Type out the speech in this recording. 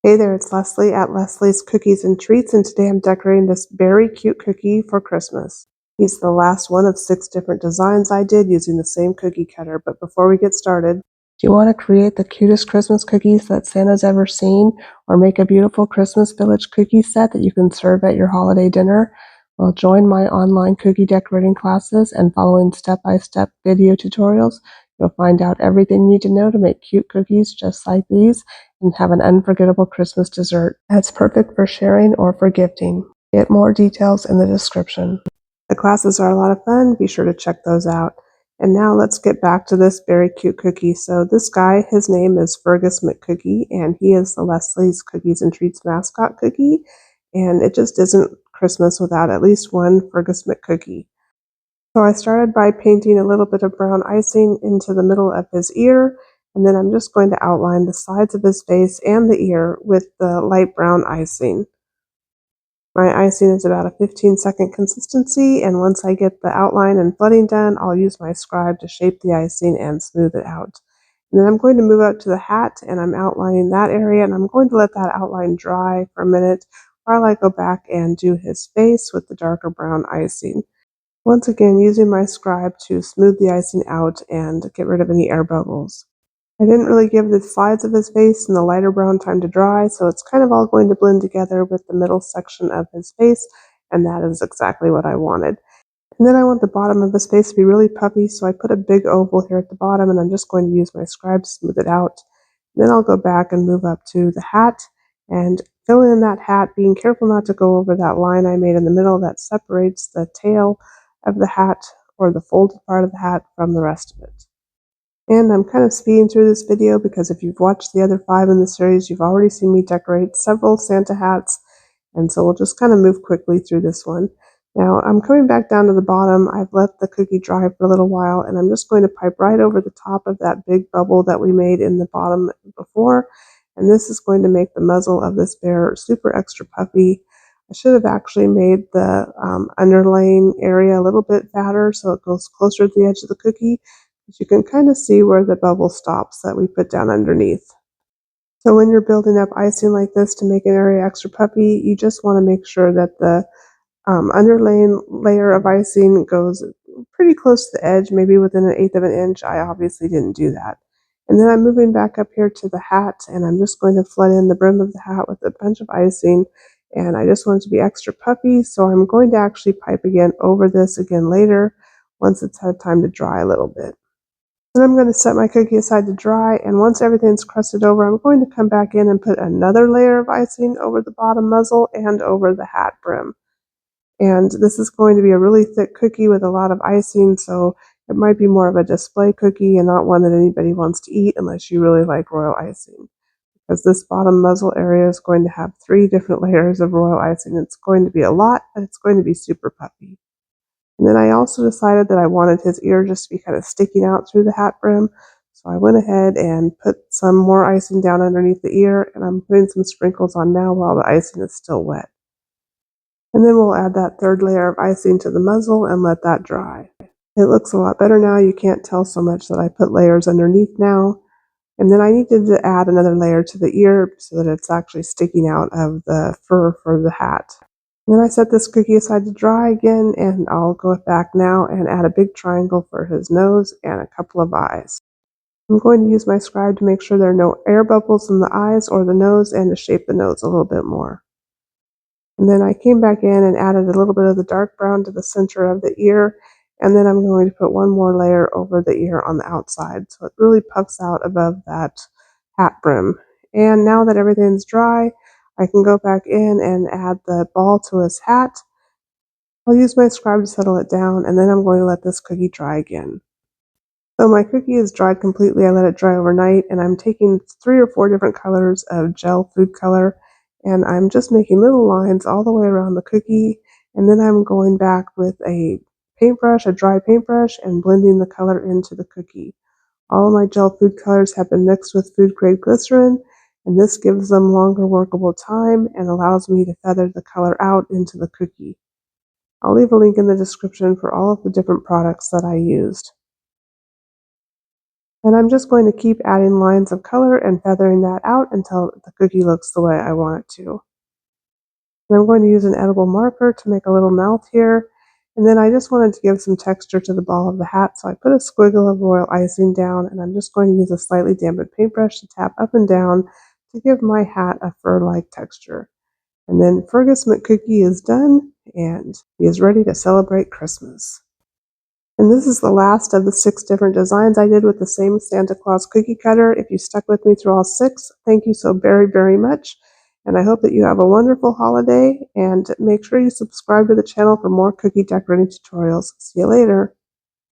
Hey there, it's Leslie at Leslie's Cookies and Treats, and today I'm decorating this very cute cookie for Christmas. He's the last one of 6 different designs I did using the same cookie cutter, but before we get started, do you want to create the cutest Christmas cookies that Santa's ever seen, or make a beautiful Christmas village cookie set that you can serve at your holiday dinner? Well, join my online cookie decorating classes and following step-by-step video tutorials. You'll find out everything you need to know to make cute cookies just like these and have an unforgettable Christmas dessert that's perfect for sharing or for gifting. Get more details in the description. The classes are a lot of fun. Be sure to check those out. And now let's get back to this very cute cookie. So this guy, his name is Fergus McCookie, and he is the Leslie's Cookies and Treats mascot cookie. And it just isn't Christmas without at least one Fergus McCookie. So I started by painting a little bit of brown icing into the middle of his ear, and then I'm just going to outline the sides of his face and the ear with the light brown icing. My icing is about a 15-second consistency, and once I get the outline and flooding done, I'll use my scribe to shape the icing and smooth it out. And then I'm going to move up to the hat, and I'm outlining that area, and I'm going to let that outline dry for a minute while I go back and do his face with the darker brown icing. Once again, using my scribe to smooth the icing out and get rid of any air bubbles. I didn't really give the sides of his face and the lighter brown time to dry, so it's kind of all going to blend together with the middle section of his face, and that is exactly what I wanted. And then I want the bottom of his face to be really puffy, so I put a big oval here at the bottom, and I'm just going to use my scribe to smooth it out. And then I'll go back and move up to the hat and fill in that hat, being careful not to go over that line I made in the middle that separates the tail of the hat or the folded part of the hat from the rest of it. And I'm kind of speeding through this video because if you've watched the other 5 in the series, you've already seen me decorate several Santa hats, and so we'll just kind of move quickly through this one. Now I'm coming back down to the bottom. I've let the cookie dry for a little while, and I'm just going to pipe right over the top of that big bubble that we made in the bottom before, and this is going to make the muzzle of this bear super extra puffy. I should have actually made the underlaying area a little bit fatter so it goes closer to the edge of the cookie. But you can kind of see where the bubble stops that we put down underneath. So when you're building up icing like this to make an area extra puffy, you just want to make sure that the underlaying layer of icing goes pretty close to the edge, maybe within 1/8 of an inch. I obviously didn't do that. And then I'm moving back up here to the hat, and I'm just going to flood in the brim of the hat with a bunch of icing. And I just want it to be extra puffy, so I'm going to actually pipe again over this again later once it's had time to dry a little bit. Then I'm going to set my cookie aside to dry, and once everything's crusted over, I'm going to come back in and put another layer of icing over the bottom muzzle and over the hat brim. And this is going to be a really thick cookie with a lot of icing, so it might be more of a display cookie and not one that anybody wants to eat unless you really like royal icing. Because this bottom muzzle area is going to have 3 different layers of royal icing. It's going to be a lot, but it's going to be super puffy. And then I also decided that I wanted his ear just to be kind of sticking out through the hat brim. So I went ahead and put some more icing down underneath the ear, and I'm putting some sprinkles on now while the icing is still wet. And then we'll add that 3rd layer of icing to the muzzle and let that dry. It looks a lot better now. You can't tell so much that I put layers underneath now. And then I needed to add another layer to the ear so that it's actually sticking out of the fur for the hat. And then I set this cookie aside to dry again, and I'll go back now and add a big triangle for his nose and a couple of eyes. I'm going to use my scribe to make sure there are no air bubbles in the eyes or the nose and to shape the nose a little bit more. And then I came back in and added a little bit of the dark brown to the center of the ear, and then I'm going to put one more layer over the ear on the outside so it really puffs out above that hat brim. And now that everything's dry, I can go back in and add the ball to his hat. I'll use my scribe to settle it down, and then I'm going to let this cookie dry again. So my cookie is dried completely. I let it dry overnight, and I'm taking 3 or 4 different colors of gel food color, and I'm just making little lines all the way around the cookie, and then I'm going back with a paintbrush, a dry paintbrush, and blending the color into the cookie. All of my gel food colors have been mixed with food grade glycerin, and this gives them longer workable time and allows me to feather the color out into the cookie. I'll leave a link in the description for all of the different products that I used. And I'm just going to keep adding lines of color and feathering that out until the cookie looks the way I want it to. And I'm going to use an edible marker to make a little mouth here. And then I just wanted to give some texture to the ball of the hat, so I put a squiggle of royal icing down, and I'm just going to use a slightly dampened paintbrush to tap up and down to give my hat a fur-like texture. And then Fergus McCookie is done, and he is ready to celebrate Christmas. And this is the last of the 6 different designs I did with the same Santa Claus cookie cutter. If you stuck with me through all 6, thank you so very, very much. And I hope that you have a wonderful holiday, and make sure you subscribe to the channel for more cookie decorating tutorials. See you later.